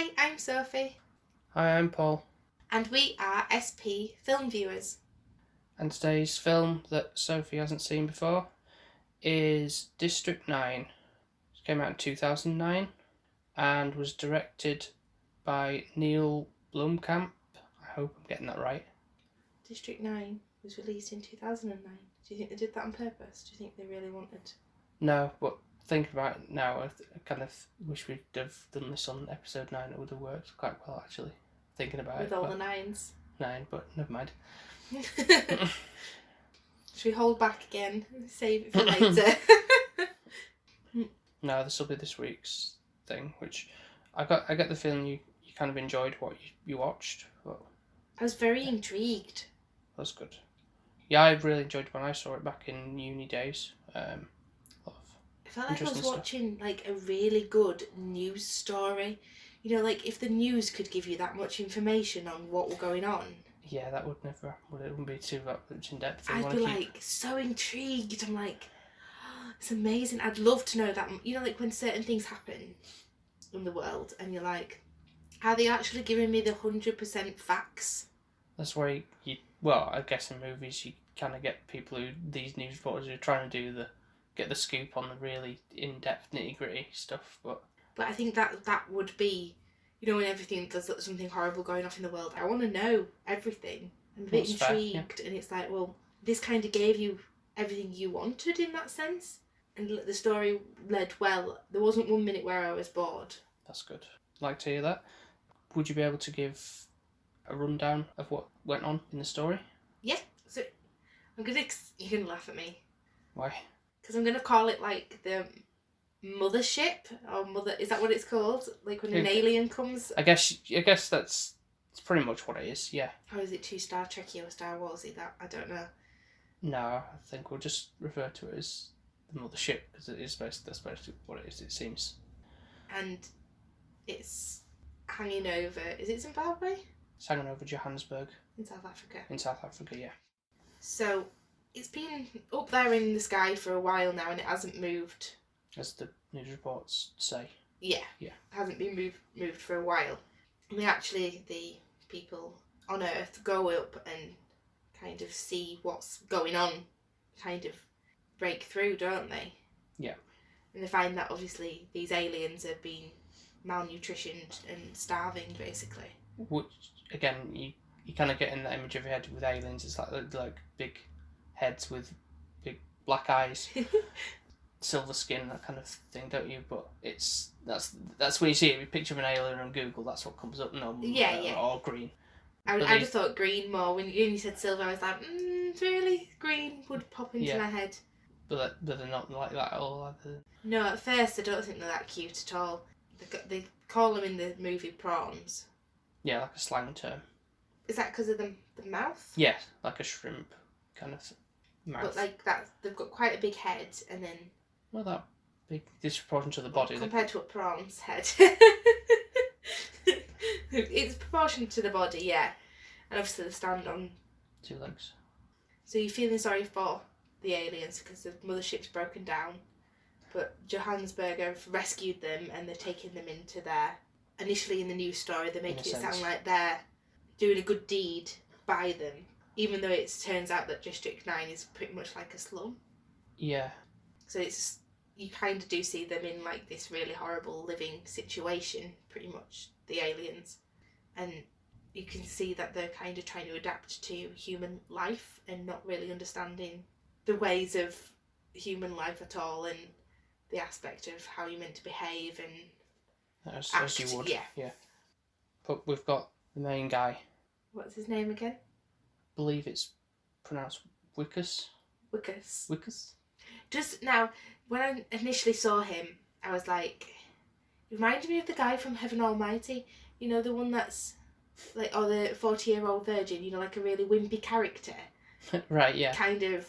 Hi, I'm Sophie. Hi, I'm Paul. And we are SP Film Viewers. And today's film that Sophie hasn't seen before is District 9. It came out in 2009 and was directed by Neil Blomkamp. I hope I'm getting that right. District 9 was released in 2009. Do you think they did that on purpose? Do you think they really wanted... No, but thinking about it now, I kind of wish we'd have done this on episode 9. It would have worked quite well, actually. Thinking about With it. all the nines. 9, but never mind. Should we hold back again? Save it for later. No, this will be this week's thing, which I get the feeling you kind of enjoyed what you watched, but I was very intrigued. that's good. Yeah, I really enjoyed it when I saw it back in uni days. I felt like I was watching like a really good news story. You know, like if the news could give you that much information on what were going on. Yeah, that would never. Well, it wouldn't be too much in depth. I'd be like so intrigued. I'm like, oh, it's amazing. I'd love to know that. You know, like when certain things happen in the world, and you're like, are they actually giving me the 100% facts? That's why well, I guess in movies you kind of get people these news reporters who are trying to get the scoop on the really in-depth nitty-gritty stuff, but I think that would be, you know, when there's something horrible going off in the world, I want to know everything. I'm a bit intrigued, fair, yeah. And it's like, well, this kind of gave you everything you wanted in that sense, and the story led well. There wasn't 1 minute where I was bored. That's good. I'd like to hear that. Would you be able to give a rundown of what went on in the story? Yeah. So you're gonna laugh at me. Why? Because I'm gonna call it like the mothership, or mother. Is that what it's called? Like when an alien comes. I guess that's pretty much what it is. Yeah. Or is it too Star Trekky or Star Warsy? That I don't know. No, I think we'll just refer to it as the mothership because it is that's basically what it is. It seems. And it's hanging over. Is it Zimbabwe? It's hanging over Johannesburg. In South Africa. In South Africa, yeah. So it's been up there in the sky for a while now, and it hasn't moved. As the news reports say. Yeah. Yeah. It hasn't been moved for a while. And the people on Earth go up and kind of see what's going on, kind of break through, don't they? Yeah. And they find that obviously these aliens have been malnutritioned and starving, basically. Which, again, you kind of get in that image of your head with aliens. It's like big heads with big black eyes, silver skin, that kind of thing, don't you? But that's when you see it. You picture an alien on Google. That's what comes up. No, yeah. Or green. I just thought green more. When you said silver, I was like, really? Green would pop into my head. But they're not like that at all, are they? No, at first I don't think they're that cute at all. They call them in the movie prawns. Yeah, like a slang term. Is that because of the mouth? Yeah, like a shrimp kind of mouth. But like that, they've got quite a big head, and then... Not that big, disproportionate to the body. Compared to a prawn's head. It's proportionate to the body, yeah. And obviously they stand on 2 legs. So you're feeling sorry for the aliens because the mothership's broken down, but Johannesburg have rescued them and they're taking them into their... Initially in the news story they make it sound like they're doing a good deed by them, even though it turns out that District 9 is pretty much like a slum. Yeah. So it's... You kind of do see them in like this really horrible living situation, pretty much, the aliens. And you can see that they're kind of trying to adapt to human life and not really understanding the ways of human life at all, and the aspect of how you're meant to behave and as you would. Yeah. But we've got the main guy. What's his name again? I believe it's pronounced Wikus. Wikus. Just now, when I initially saw him, I was like, he reminded me of the guy from Heaven Almighty. You know, the one that's like, or the 40-year-old virgin, you know, like a really wimpy character. Right, yeah. Kind of,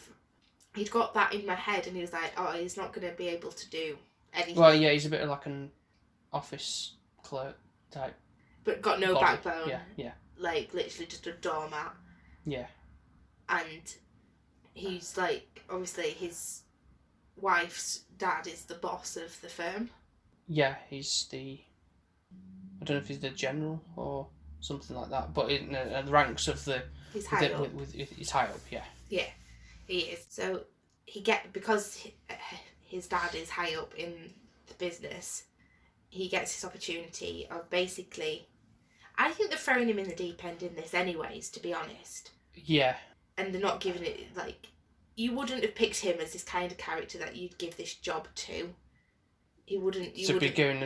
he'd got that in my head and he was like, oh, he's not going to be able to do anything. Well, yeah, he's a bit of like an office clerk type. But got no backbone. Yeah. Like, literally just a doormat. Yeah. And he's like, obviously his wife's dad is the boss of the firm. Yeah, he's the I don't know if he's the general or something like that, but in the ranks of the He's high up. He's high up, yeah. Yeah, he is. So because his dad is high up in the business, he gets this opportunity of basically, I think they're throwing him in the deep end in this anyways, to be honest. Yeah. And they're not giving it, like, you wouldn't have picked him as this kind of character that you'd give this job to. He wouldn't. To be giving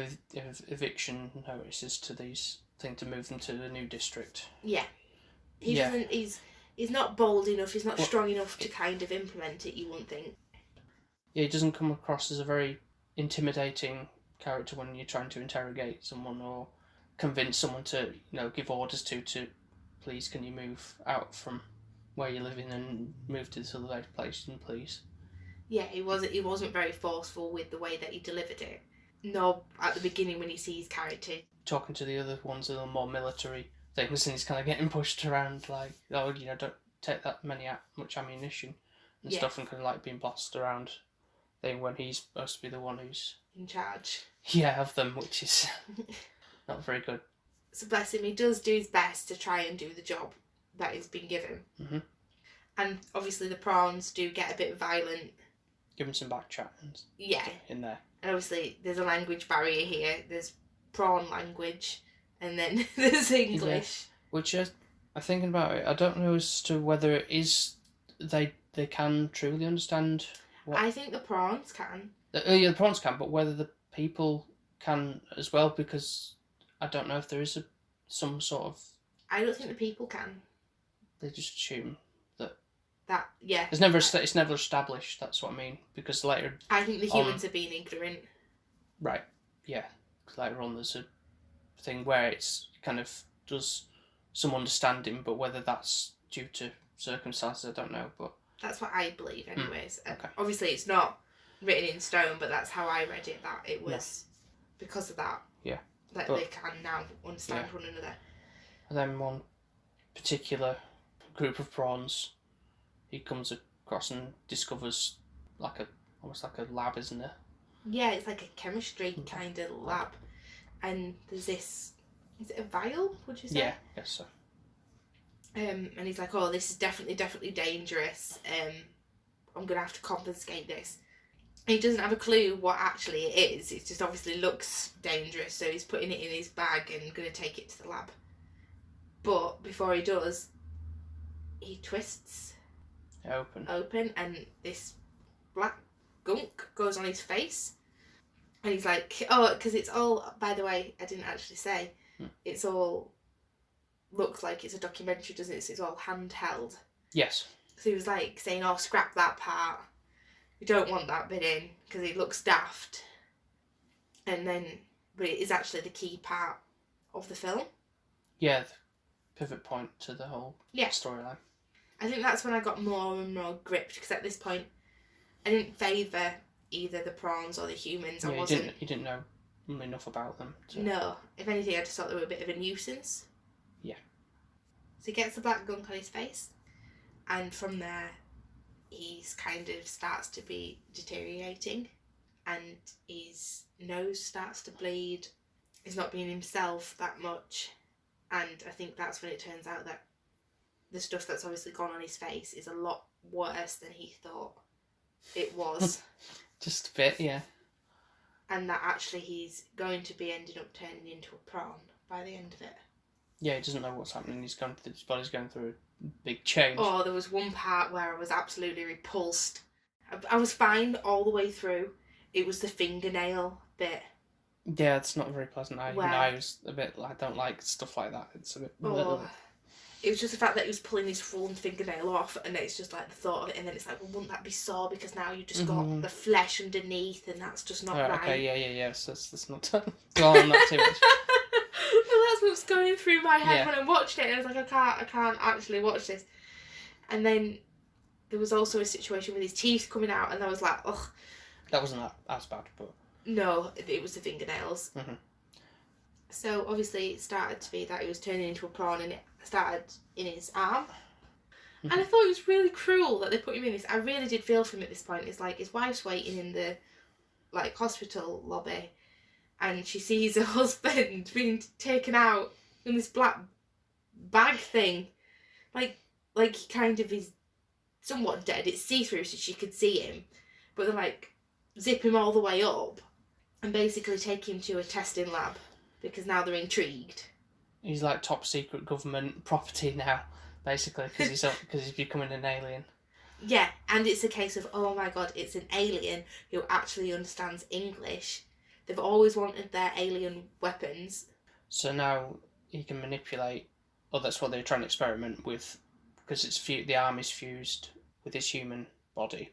eviction notices to these things to move them to the new district. Yeah. He doesn't. He's not bold enough. He's not strong enough to kind of implement it. You wouldn't think. Yeah, he doesn't come across as a very intimidating character when you're trying to interrogate someone or convince someone to, give orders to please can you move out from where you're living and move to this other place, and please. Yeah, he wasn't very forceful with the way that he delivered it. No, at the beginning when you see his character. Talking to the other ones a little more military things, and he's kind of getting pushed around like, don't take that much ammunition and stuff, and kind of like being bossed around thing when he's supposed to be the one who's in charge. Yeah, of them, which is not very good. So bless him, he does do his best to try and do the job that he's been given. Mm-hmm. And obviously the prawns do get a bit violent. Give him some back chat in there. And obviously there's a language barrier here. There's prawn language and then there's English. Yeah. Which I'm thinking about it, I don't know as to whether it is they can truly understand what... I think the prawns can. The prawns can, but whether the people can as well, because I don't know if there is some sort of... I don't think the people can. They just assume that, yeah. It's never established, that's what I mean, because later... I think the humans are being ignorant. Right, yeah. Because later on there's a thing where it's kind of does some understanding, but whether that's due to circumstances, I don't know, but... That's what I believe anyways. Okay. Obviously it's not written in stone, but that's how I read it, that it was because of that. Yeah. That they can now understand one another. And then one particular group of prawns, he comes across and discovers almost like a lab, isn't it? Yeah, it's like a chemistry kind of lab. And there's this, is it a vial, would you say? Yeah, I guess so. And he's like, oh, this is definitely dangerous. I'm going to have to confiscate this. And he doesn't have a clue what actually it is. It just obviously looks dangerous. So he's putting it in his bag and going to take it to the lab. But before he does, he twists open and this black gunk goes on his face. And he's like, oh, because it's all, by the way, I didn't actually say, it's all, looks like it's a documentary, doesn't it? So it's all handheld. Yes. So he was like saying, oh, scrap that part. We don't want that bit in because it looks daft. And then, but it is actually the key part of the film. Yeah, the pivot point to the whole storyline. I think that's when I got more and more gripped, because at this point I didn't favour either the prawns or the humans. Yeah, you didn't know enough about them. No, if anything I just thought they were a bit of a nuisance. Yeah. So he gets the black gunk on his face, and from there he's kind of starts to be deteriorating, and his nose starts to bleed. He's not being himself that much, and I think that's when it turns out that the stuff that's obviously gone on his face is a lot worse than he thought it was. Just a bit, yeah. And that actually he's going to be ending up turning into a prawn by the end of it. Yeah, he doesn't know what's happening. His body's going through a big change. Oh, there was one part where I was absolutely repulsed. I was fine all the way through. It was the fingernail bit. Yeah, it's not very pleasant. I was a bit. I don't like stuff like that. It's a bit. It was just the fact that he was pulling his full fingernail off, and it's just like the thought of it, and then it's like, well, wouldn't that be sore? Because now you just got the flesh underneath, and that's just not right. Okay, yeah. So let's not go on that too much. Well, that's what's going through my head when I'm watching it. And I was like, I can't actually watch this. And then there was also a situation with his teeth coming out, and I was like, ugh. That wasn't as bad, but... No, it was the fingernails. Mm-hmm. So obviously it started to be that he was turning into a prawn, and it started in his arm. Mm-hmm. And I thought it was really cruel that they put him in this. I really did feel for him at this point. It's like his wife's waiting in the hospital lobby, and she sees her husband being taken out in this black bag thing. Like he kind of is somewhat dead. It's see-through so she could see him. But they like zip him all the way up and basically take him to a testing lab because now they're intrigued. He's like top secret government property now, basically, because he's becoming an alien. Yeah, and it's a case of, oh my god, it's an alien who actually understands English. They've always wanted their alien weapons. So now he can manipulate, or that's what they're trying to experiment with, because the arm is fused with his human body.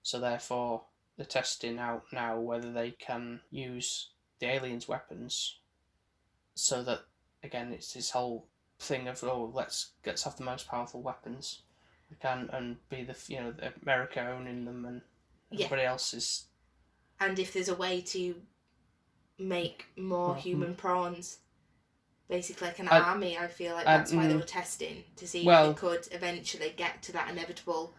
So therefore, they're testing out now whether they can use the aliens' weapons, so that, again, it's this whole thing of, oh, let's have the most powerful weapons we can, and be America owning them, and everybody else is. And if there's a way to make more human prawns, basically like an army, I feel like that's why they were testing, to see if they could eventually get to that inevitable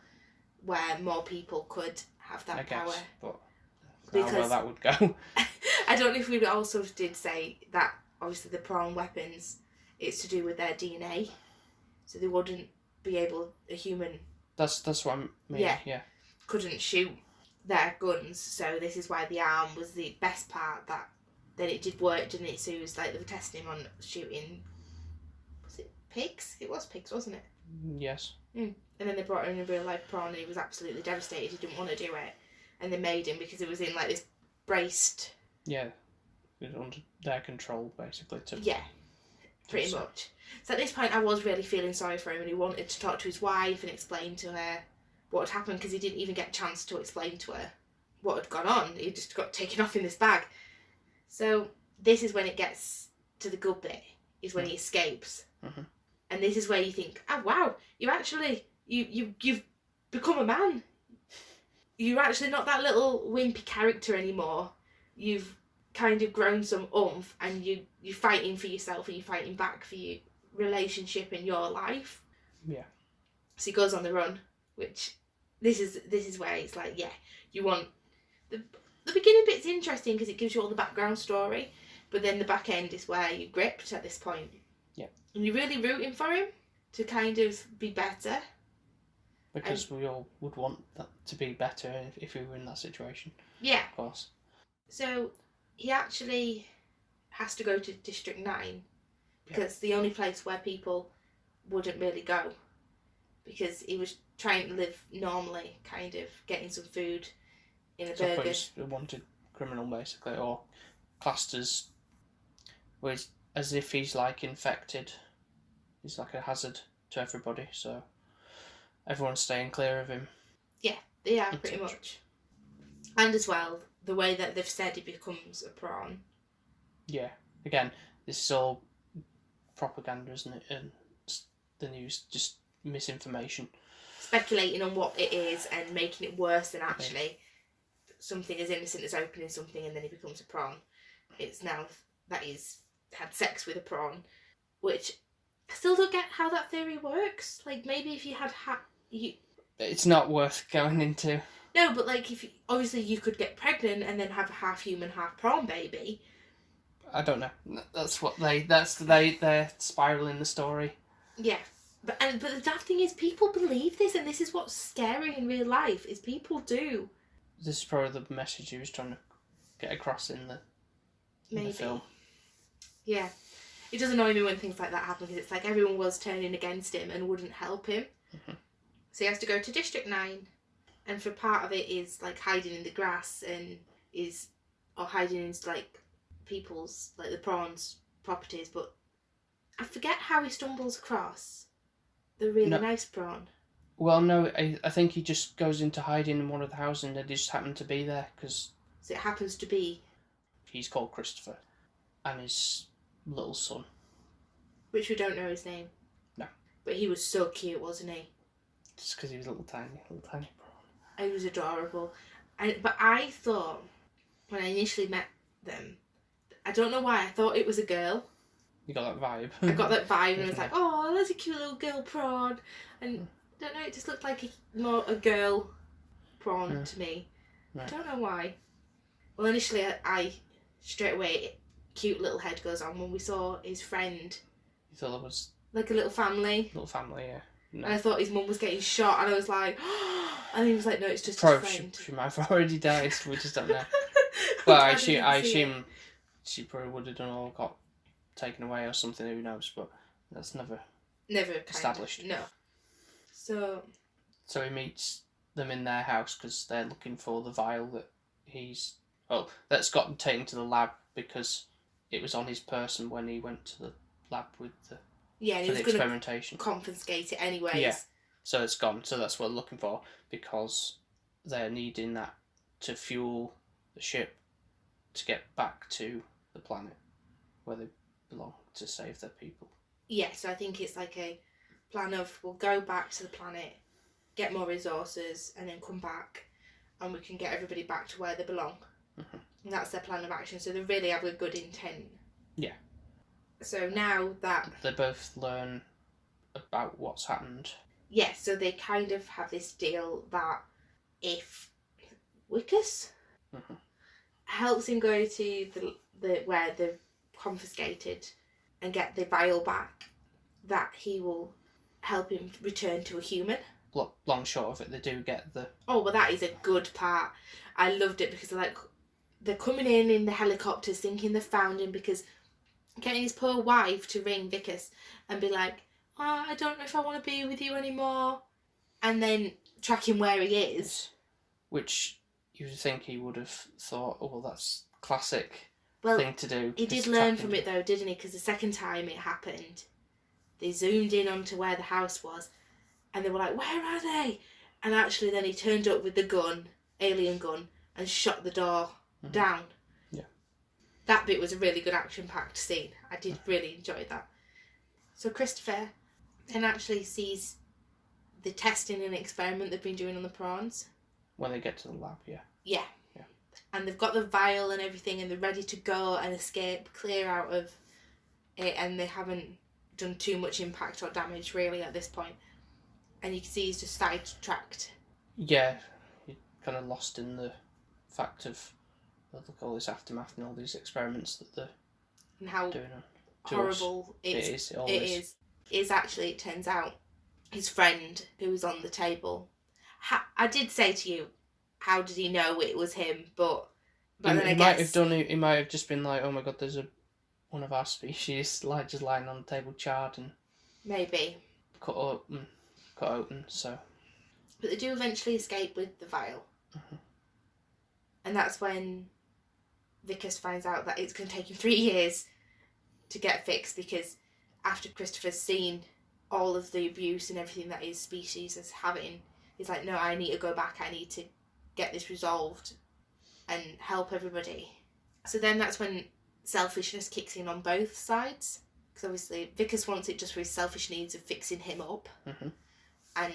where more people could have that power. But how well that would go. I don't know if we also did say that obviously the prawn weapons, it's to do with their DNA, so they wouldn't be able, a human. That's what I mean. Yeah. Couldn't shoot their guns, so this is why the arm was the best part. That then it did work, didn't it? So it was like they were testing him on shooting. Was it pigs? It was pigs, wasn't it? Yes. And then they brought in a real life prawn, and he was absolutely devastated. He didn't want to do it, and they made him because it was in like this braced. Yeah, it was under their control basically. Pretty much. So at this point, I was really feeling sorry for him, and he wanted to talk to his wife and explain to her what had happened, because he didn't even get a chance to explain to her what had gone on. He just got taken off in this bag. So this is when it gets to the good bit, is when he escapes. Mm-hmm. And this is where you think, oh wow, you actually, you've become a man. You're actually not that little wimpy character anymore. You've kind of grown some oomph, and you're fighting for yourself, and you're fighting back for your relationship in your life. Yeah. So he goes on the run, which this is where it's like, yeah, you want the beginning bit's interesting because it gives you all the background story, but then the back end is where you're gripped at this point. Yeah. And you're really rooting for him to kind of be better. Because we all would want that to be better if we were in that situation. Yeah. Of course. So he actually has to go to District 9 because the only place where people wouldn't really go, because he was trying to live normally, kind of getting some food in a burger. He's a wanted criminal basically, or classed as if he's like infected. He's like a hazard to everybody, so everyone's staying clear of him. Yeah, pretty much. And as well, the way that they've said he becomes a prawn. Yeah, again, this is all propaganda, isn't it? And the news, just misinformation. Speculating on what it is and making it worse than actually something as innocent as opening something and then he becomes a prawn. It's now that he's had sex with a prawn, which I still don't get how that theory works. Like, maybe if you had It's not worth going into. No, but like, obviously you could get pregnant and then have a half human, half prawn baby. I don't know. They're spiraling the story. Yeah. But the daft thing is, people believe this, and this is what's scary in real life, is people do. This is probably the message he was trying to get across in the film. Yeah. It does annoy me when things like that happen, because it's like everyone was turning against him and wouldn't help him. Mm-hmm. So he has to go to District 9, and for part of it is like hiding in the grass or hiding in like people's, like the prawns' properties, but I forget how he stumbles across the really nice prawn. Well, no, I think he just goes into hiding in one of the houses and they just happen to be there because... So it happens to be... He's called Christopher and his little son. Which we don't know his name. No. But he was so cute, wasn't he? Just because he was a little tiny prawn. He was adorable. But I thought, when I initially met them, I don't know why, I thought it was a girl. You got that vibe. I got that vibe and I was like, oh, that's a cute little girl prawn. And I don't know, it just looked like more a girl prawn to me. Right. I don't know why. Well, initially straight away, cute little head goes on when we saw his friend. You thought there was like a little family. Yeah. No. And I thought his mum was getting shot, and I was like, and he was like, no, it's just Probably his friend. she might have already died. We just don't know. Well, I assume she probably would have done all got taken away or something. Who knows? But that's never established. No. So he meets them in their house because they're looking for the vial that's gotten taken to the lab because it was on his person when he went to the lab with the and he was the experimentation. Confiscate it anyways. Yeah. So it's gone. So that's what they're looking for because they're needing that to fuel the ship to get back to the planet where they belong to save their people. Yeah, so I think it's like a plan of we'll go back to the planet, get more resources, and then come back and we can get everybody back to where they belong. Mm-hmm. And that's their plan of action. So they really have a good intent. Yeah. So now that... they both learn about what's happened. Yeah, so they kind of have this deal that if Wikus helps him go to the where they've confiscated and get the vial back, that he will help him return to a human. Long short of it, they do get the... Oh, well, that is a good part. I loved it because they're coming in the helicopters thinking they've found him, because getting his poor wife to ring Wikus and be like, oh, I don't know if I want to be with you anymore, and then tracking where he is. Which you would think he would have thought, oh, well, that's classic thing to do. He did learn from it though, didn't he? Because the second time it happened, they zoomed in onto where the house was, and they were like, where are they? And actually then he turned up with the gun, alien gun, and shot the door down. Yeah. That bit was a really good action-packed scene. I did really enjoy that. So Christopher then actually sees the testing and experiment they've been doing on the prawns. When they get to the lab, yeah. Yeah. And they've got the vial and everything, and they're ready to go and escape, clear out of it, and they haven't done too much impact or damage really at this point. And you can see he's just sidetracked. Yeah, you're kind of lost in the fact of all this aftermath and all these experiments that they're and how doing horrible it is. Actually, it turns out, his friend who was on the table. I did say to you, how did he know it was him? But then I guess he might have just been like, oh my god, there's one of our species just lying on the table, charred and maybe cut open. So, but they do eventually escape with the vial, and that's when Wikus finds out that it's going to take him 3 years to get fixed, because after Christopher's seen all of the abuse and everything that his species is having, he's like, no, I need to go back. I need to get this resolved and help everybody. So then that's when selfishness kicks in on both sides, because obviously Wikus wants it just for his selfish needs of fixing him up, and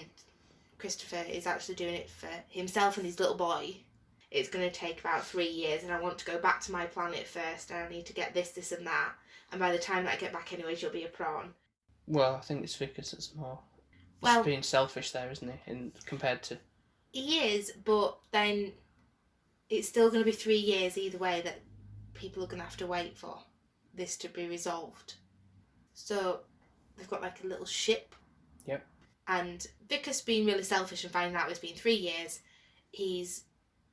Christopher is actually doing it for himself and his little boy. It's going to take about 3 years, and I want to go back to my planet first, and I need to get this and that, and by the time that I get back anyways, you'll be a prawn. Well, I think it's Wikus that's more being selfish there, isn't he, compared to... He is, but then it's still going to be 3 years either way that people are going to have to wait for this to be resolved. So they've got like a little ship. Yep. And Wikus, being really selfish and finding out it's been 3 years, he's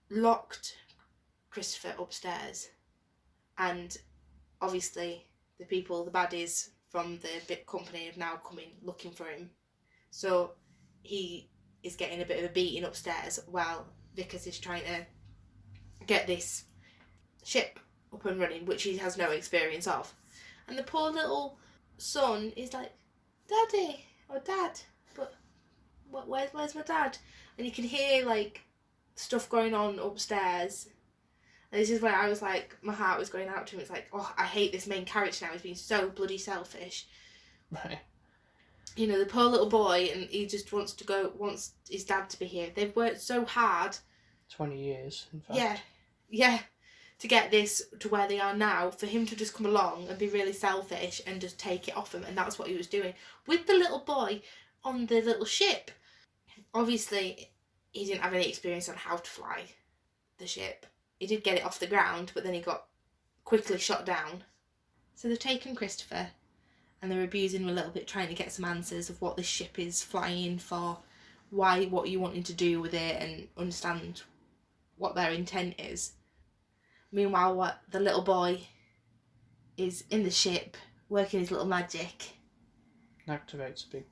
locked Christopher upstairs. And obviously the baddies from the big company have now come in looking for him. So he is getting a bit of a beating upstairs while Wikus is trying to get this ship up and running, which he has no experience of. And the poor little son is like, Daddy, or Dad, but where's my dad? And you can hear like stuff going on upstairs. And this is where I was like, my heart was going out to him. It's like, oh, I hate this main character now. He's being so bloody selfish. Right. You know, the poor little boy, and he just wants his dad to be here. They've worked so hard. 20 years, in fact. Yeah. To get this to where they are now, for him to just come along and be really selfish and just take it off him. And that's what he was doing with the little boy on the little ship. Obviously, he didn't have any experience on how to fly the ship. He did get it off the ground, but then he got quickly shot down. So they've taken Christopher and they're abusing him a little bit, trying to get some answers of what this ship is flying for, what you wanting to do with it, and understand what their intent is. Meanwhile, the little boy is in the ship, working his little magic. Activates a big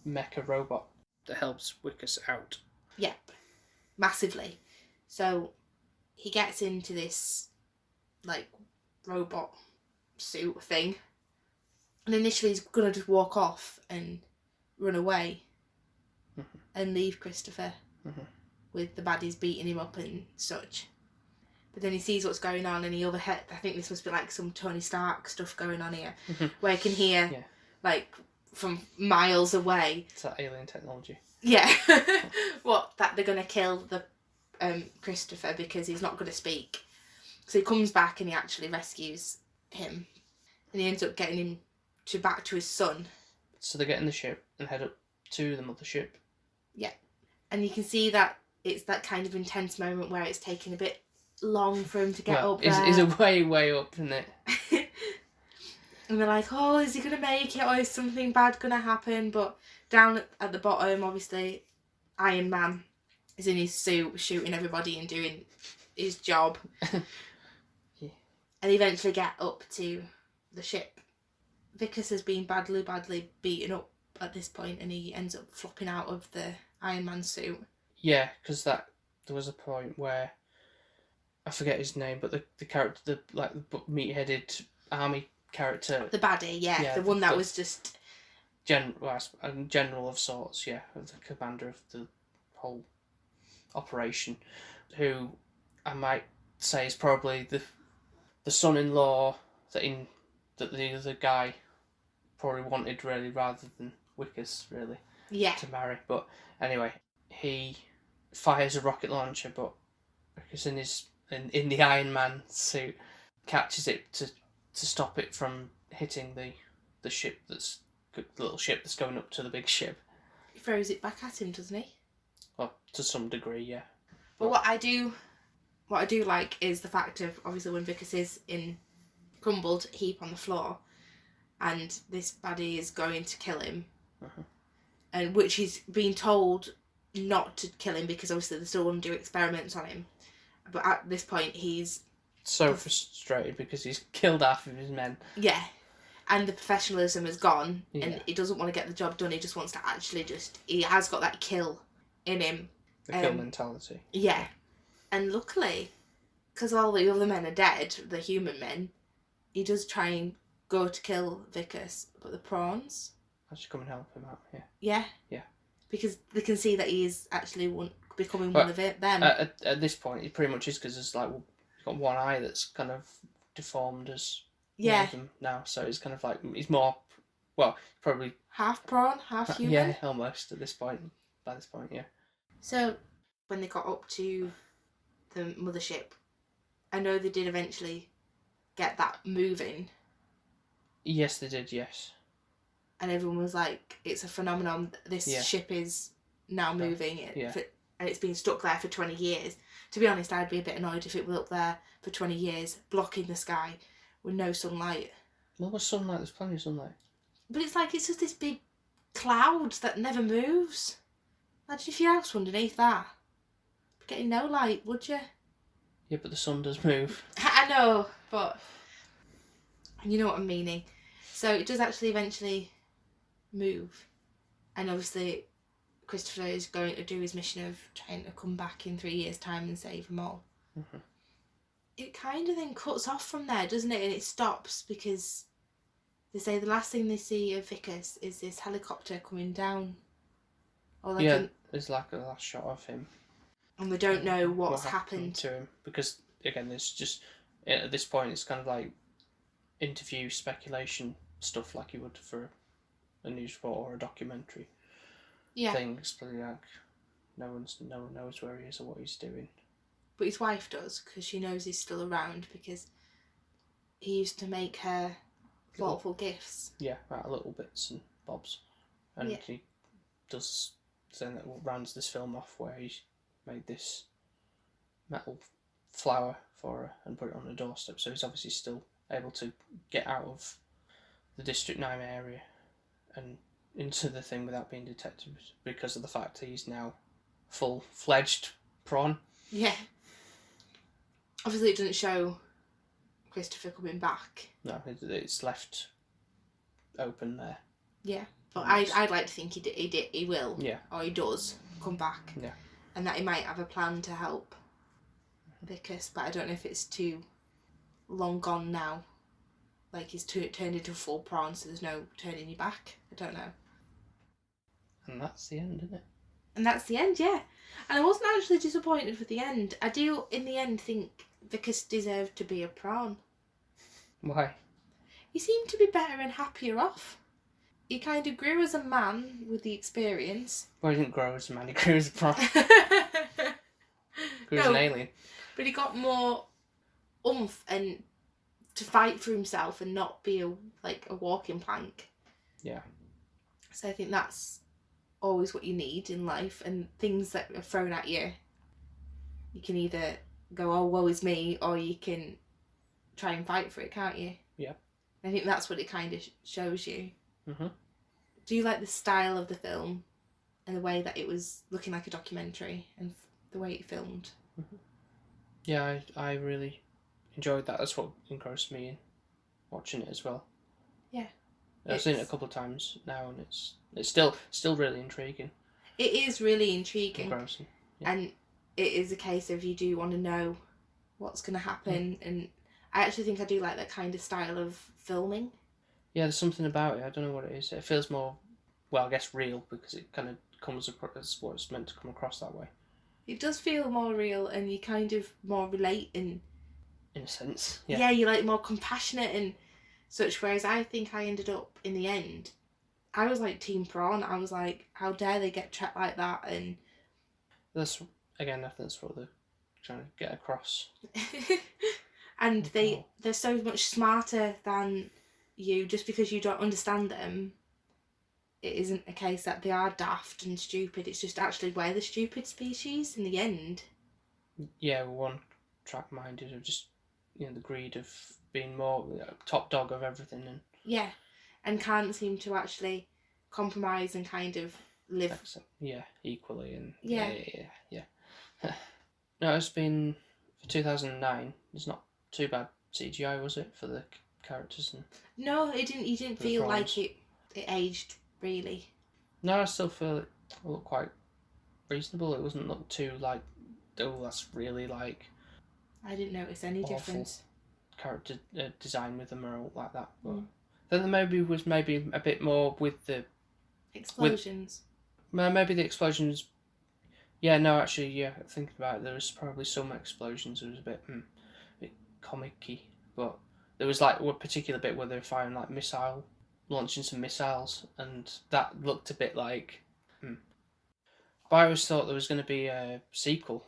mecha robot that helps Wickus out. Yep, massively. So he gets into this, like, robot suit thing. And initially he's going to just walk off and run away and leave Christopher with the baddies beating him up and such. But then he sees what's going on and he overheard, I think this must be like some Tony Stark stuff going on here, where he can hear, like, from miles away. It's that alien technology. Yeah. That they're going to kill the Christopher because he's not going to speak. So he comes back and he actually rescues him. And he ends up getting him back to his son. So they get in the ship and head up to the mothership. Yeah. And you can see that it's that kind of intense moment where it's taking a bit long for him to get up there. It's a way up, isn't it? And they're like, oh, is he going to make it, or is something bad going to happen? But down at the bottom, obviously, Iron Man is in his suit shooting everybody and doing his job. Yeah. And eventually get up to the ship. Wickus has been badly beaten up at this point, and he ends up flopping out of the Iron Man suit. Yeah, because there was a point where, I forget his name, but the character, the meat-headed army character, the baddie, the one that was just a general of sorts, the commander of the whole operation, who I might say is probably the son-in-law that the other guy probably wanted, really, rather than Wickus, really, to marry. But anyway, he fires a rocket launcher, but Wickus in the Iron Man suit catches it to stop it from hitting the ship the little ship that's going up to the big ship. He throws it back at him, doesn't he? Well, to some degree, yeah. But what I do like is the fact of, obviously, when Wickus is in crumbled heap on the floor and this baddie is going to kill him, and which he's been told not to kill him because obviously they still want to do experiments on him. But at this point he's so frustrated because he's killed half of his men. Yeah. And the professionalism is gone, and he doesn't want to get the job done. He just wants to actually he has got that kill in him. The kill mentality. Yeah. And luckily, because all the other men are dead, the human men, he does try and go to kill Wickus, but the prawns actually come and help him out, Yeah. Because they can see that he is actually becoming one of them. At this point, he pretty much is, because there's like, he's got one eye that's kind of deformed as one of them now, so it's kind of like, he's more, well, probably half prawn, half human. Yeah, almost at this point. By this point, yeah. So when they got up to the mothership, I know they did eventually get that moving. Yes, they did. Yes. And everyone was like, "It's a phenomenon. This ship is now moving, and it's been stuck there for 20 years." To be honest, I'd be a bit annoyed if it was up there for 20 years, blocking the sky with no sunlight. Well, there's sunlight. There's plenty of sunlight. But it's like, it's just this big cloud that never moves. Imagine if your house were underneath that. Getting no light, would you? Yeah, but the sun does move. I know, but you know what I'm meaning. So it does actually eventually move. And obviously Christopher is going to do his mission of trying to come back in 3 years' time and save them all. Mm-hmm. It kind of then cuts off from there, doesn't it? And it stops because they say the last thing they see of Wickus is this helicopter coming down. Or like there's like a last shot of him. And we don't know what's happened to him, because again, there's just, at this point, it's kind of like interview speculation stuff, like you would for a news report or a documentary. Yeah. Things, but like no one knows where he is or what he's doing. But his wife does, because she knows he's still around, because he used to make her thoughtful gifts. Yeah, right, little bits and bobs, and he does. Then it rounds this film off where he's made this metal flour for her and put it on the doorstep. So he's obviously still able to get out of the District 9 area and into the thing without being detected because of the fact that he's now full-fledged prawn. Yeah. Obviously, it doesn't show Christopher coming back. No, it's left open there. Yeah, but I'd like to think he will. Yeah. Or he does come back. Yeah. And that he might have a plan to help Vickers, but I don't know if it's too long gone now. Like he's turned into a full prawn, so there's no turning you back. I don't know. And that's the end, isn't it? And that's the end, yeah. And I wasn't actually disappointed with the end. I do, in the end, think Vickers deserved to be a prawn. Why? He seemed to be better and happier off. He kind of grew as a man with the experience. Well, he didn't grow as a man, he grew as a prawn. Grew as an alien. But he got more oomph and to fight for himself and not be a walking plank. Yeah. So I think that's always what you need in life, and things that are thrown at you, you can either go, oh, woe is me, or you can try and fight for it, can't you? Yeah. I think that's what it kind of shows you. Mm-hmm. Do you like the style of the film and the way that it was looking like a documentary and the way it filmed? Mm-hmm. Yeah, I really enjoyed that. That's what engrossed me in watching it as well. Yeah. I've seen it a couple of times now, and it's still really intriguing. It is really intriguing. Engrossing. Yeah. And it is a case of you do want to know what's going to happen, and I actually think I do like that kind of style of filming. Yeah, there's something about it. I don't know what it is. It feels more, well, I guess real, because it kind of comes across as what it's meant to come across that way. It does feel more real, and you kind of more relate, and in a sense, yeah. Yeah, you're like more compassionate and such. Whereas I think I ended up in the end, I was like Team Prawn. I was like, how dare they get trapped like that? And that's again, I think that's what they're trying to get across. And they're so much smarter than you. Just because you don't understand them, it isn't a case that they are daft and stupid. It's just actually we're the stupid species in the end. Yeah, one track minded of just, you know, the greed of being more top dog of everything, and yeah, and can't seem to actually compromise and kind of live equally, and yeah. No, it's been for 2009. It's not too bad CGI, was it, for the characters? And no, it didn't. You didn't feel like it aged really. No, I still feel it looked quite reasonable. It wasn't look too like, oh, that's really like. I didn't notice any difference. Character design with them or all like that. But then the movie was maybe a bit more with the explosions. Maybe the explosions. Yeah, no, actually, yeah. Thinking about it, there was probably some explosions. It was a bit comic-y, but there was like a particular bit where they were firing like launching some missiles, and that looked a bit like. But I always thought there was going to be a sequel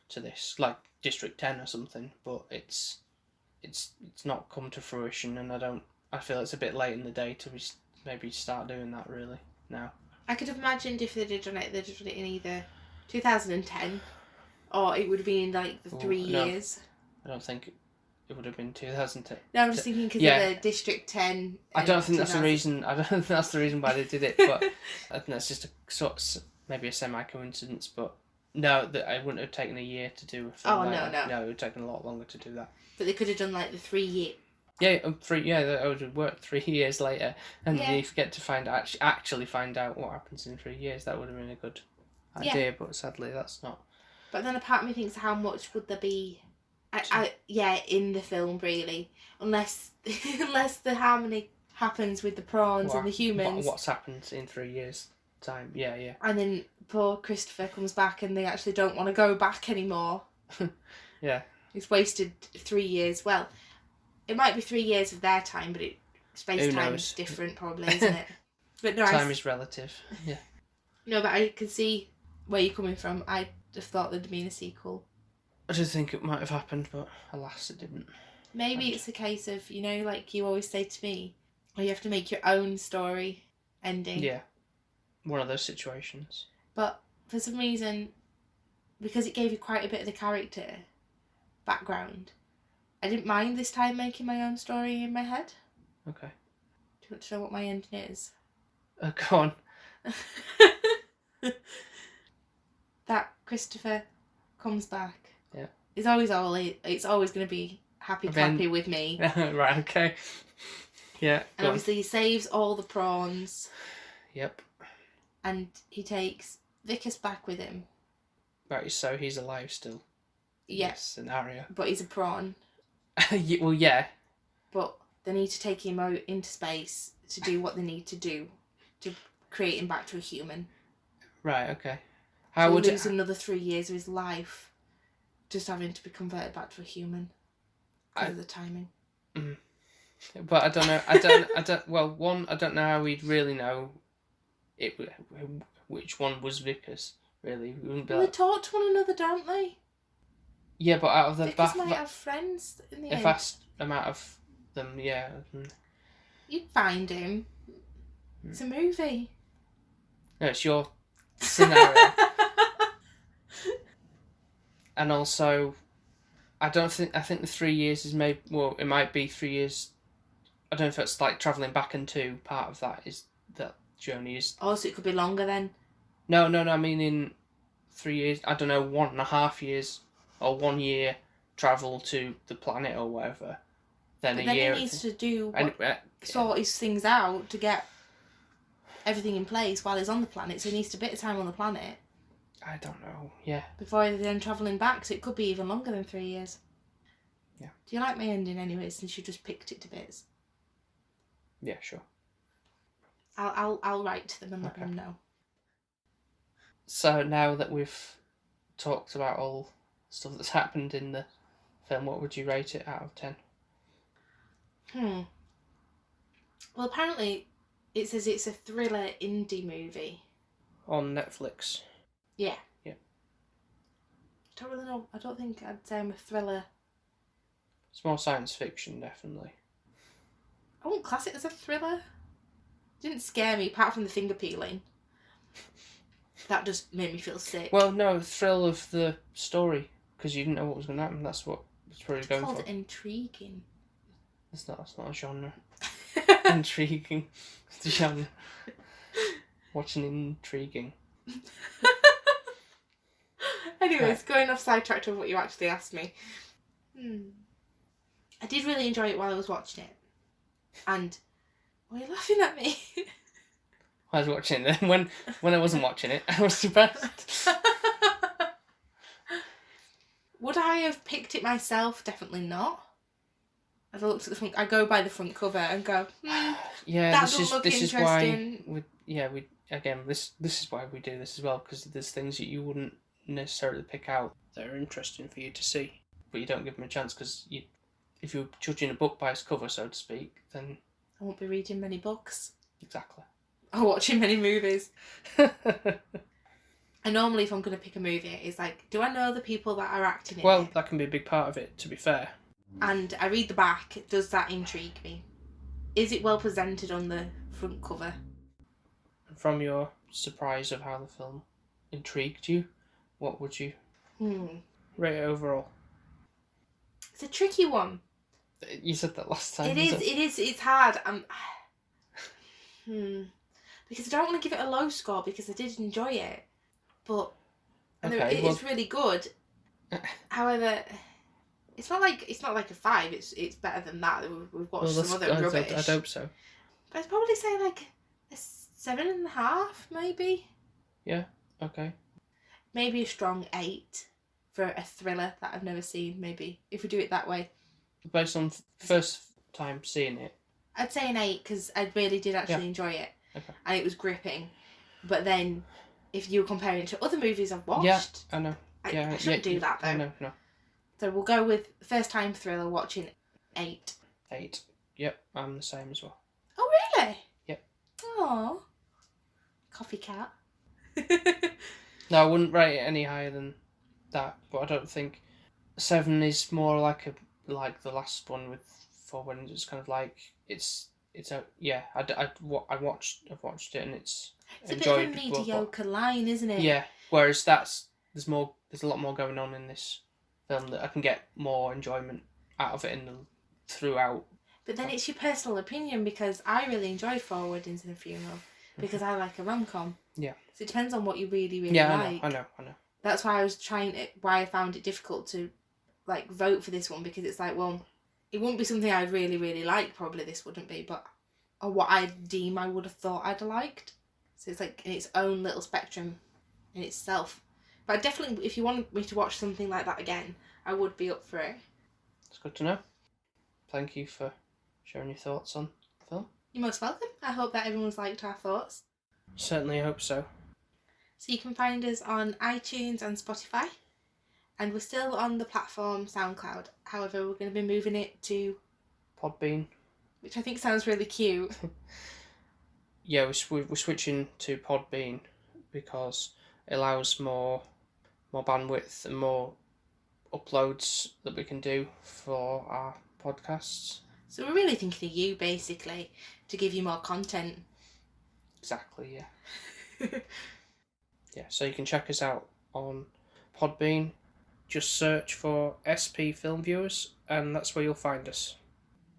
to this, like District 10 or something, but it's not come to fruition, and I feel it's a bit late in the day to maybe start doing that really now. I could have imagined if they'd done it in either 2010 or it would have been in like the 3 years. I don't think it would have been 2010. No, I'm just thinking because of the District 10. I don't think that's the reason. I don't think that's the reason why they did it, but I think that's just a sort of maybe a semi-coincidence. But no, I wouldn't have taken a year to do a film. Oh, no. No, it would have taken a lot longer to do that. But they could have done like the 3 year. Yeah, that would have worked 3 years later, and you forget to actually find out what happens in 3 years. That would have been a good idea, but sadly that's not. But then a part of me thinks, how much would there be? In the film really, unless the harmony happens with the prawns and the humans. What's happened in 3 years' time? Yeah. And then poor Christopher comes back, and they actually don't want to go back anymore. Yeah. He's wasted 3 years. Well, it might be 3 years of their time, but space time is different, probably, isn't it? But no, time is relative. Yeah. No, but I can see where you're coming from. I just thought there'd been a sequel. I did think it might have happened, but alas, it didn't. Maybe it's a case of, like you always say to me, you have to make your own story ending. Yeah. One of those situations. But for some reason, because it gave you quite a bit of the character, background, I didn't mind this time making my own story in my head. Okay. Do you want to know what my ending is? Go on. That Christopher comes back. Yeah. It's always going to be happy clappy with me. Right, okay. Yeah. And obviously he saves all the prawns. Yep. And he takes Vickers back with him. Right, so he's alive still. Yes. Scenario. But he's a prawn. Well, yeah. But they need to take him out into space to do what they need to do to create him back to a human. Right, okay. How would lose another 3 years of his life just having to be converted back to a human because of the timing. But I don't know. Well, one, I don't know how we'd really know which one was Vickers. Really, we wouldn't be They talk to one another, don't they? Yeah, but out of the Vickers might have friends in the end. If asked amount of them, yeah. You'd find him. It's a movie. No, it's your scenario. And also, I think the 3 years is maybe, well, it might be 3 years. I don't know if it's like travelling back and to part of that is that journey is. Oh, so it could be longer then? No, I mean in 3 years, I don't know, 1.5 years or 1 year travel to the planet or whatever. Then but a year. Then he needs to do sort his things out to get everything in place while he's on the planet. So he needs a bit of time on the planet. I don't know. Yeah. Before then travelling back, so it could be even longer than 3 years. Yeah. Do you like my ending anyway? Since you just picked it to bits. Yeah, sure. I'll write to them and let them know. So now that we've talked about all stuff that's happened in the film, what would you rate it out of 10? Well, apparently it says it's a thriller indie movie. On Netflix. Yeah. Yeah. I don't really know. I don't think I'd say I'm a thriller. It's more science fiction, definitely. I wouldn't class it as a thriller. It didn't scare me, apart from the finger peeling. That just made me feel sick. Well, no, the thrill of the story, because you didn't know what was going to happen. That's what it's probably going for. It's called intriguing. That's not a genre. Intriguing. It's a genre. Watching intriguing. Anyways, going off sidetracked of what you actually asked me. I did really enjoy it while I was watching it. And why are you laughing at me? I was watching it. When I wasn't watching it, I was depressed. Would I have picked it myself? Definitely not. I looked at the front. I go by the front cover and go, yeah, that this look is why interesting. this is why we do this as well, because there's things that you wouldn't necessarily pick out that are interesting for you to see, but you don't give them a chance because if you're judging a book by its cover, so to speak, then I won't be reading many books. Exactly. Or watching many movies. And normally if I'm going to pick a movie, it's like, do I know the people that are acting in it? Well, that can be a big part of it, to be fair. And I read the back. Does that intrigue me? Is it well presented on the front cover? From your surprise of how the film intrigued you, what would you rate it overall? It's a tricky one. You said that last time. It is. It's hard. Because I don't want to give it a low score because I did enjoy it, but it's really good. However, it's not like a 5. It's better than that. We've watched some other rubbish. I'd hope so. But I'd probably say like a 7.5, maybe. Yeah. Okay. Maybe a strong 8 for a thriller that I've never seen. Maybe if we do it that way. Based on first time seeing it, I'd say an 8 because I really did actually enjoy it, and it was gripping. But then, if you're comparing it to other movies I've watched, I know. I shouldn't do that though. No. So we'll go with first time thriller watching 8. 8. Yep, I'm the same as well. Oh really? Yep. Oh, coffee cat. No, I wouldn't rate it any higher than that. But I don't think 7 is more like the last one with 4 when it's kind of like I've watched it and it's a bit of a mediocre line, isn't it? Yeah. Whereas there's a lot more going on in this film. film that I can get more enjoyment out of it throughout. But then it's your personal opinion, because I really enjoyed Four Weddings and a Funeral because I like a rom-com. Yeah. So it depends on what you really, really like. I know. That's why why I found it difficult to like vote for this one, because it's like, well, it wouldn't be something I'd really, really like, probably this wouldn't be, but or what I deem I would have thought I'd have liked. So it's like in its own little spectrum in itself. But definitely, if you wanted me to watch something like that again, I would be up for it. It's good to know. Thank you for sharing your thoughts on the film. You're most welcome. I hope that everyone's liked our thoughts. Certainly hope so. So you can find us on iTunes and Spotify. And we're still on the platform SoundCloud. However, we're going to be moving it to Podbean. Which I think sounds really cute. Yeah, we're switching to Podbean because it allows more bandwidth and more uploads that we can do for our podcasts. So we're really thinking of you, basically, to give you more content. Exactly, yeah. Yeah, so you can check us out on Podbean. Just search for SP Film Viewers, and that's where you'll find us.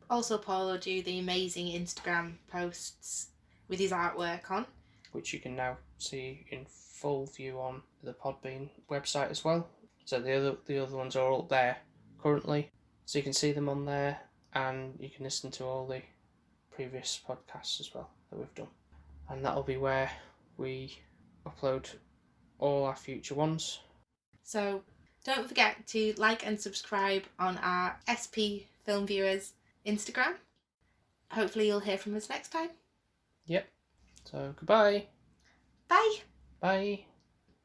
Also, Paul will do the amazing Instagram posts with his artwork on, which you can now see in full view on the Podbean website as well. So the other ones are all up there currently, so you can see them on there, and you can listen to all the previous podcasts as well that we've done. And that'll be where we upload all our future ones. So don't forget to like and subscribe on our SP Film Viewers Instagram. Hopefully you'll hear from us next time. Yep. So goodbye. Bye. Bye.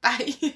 Bye.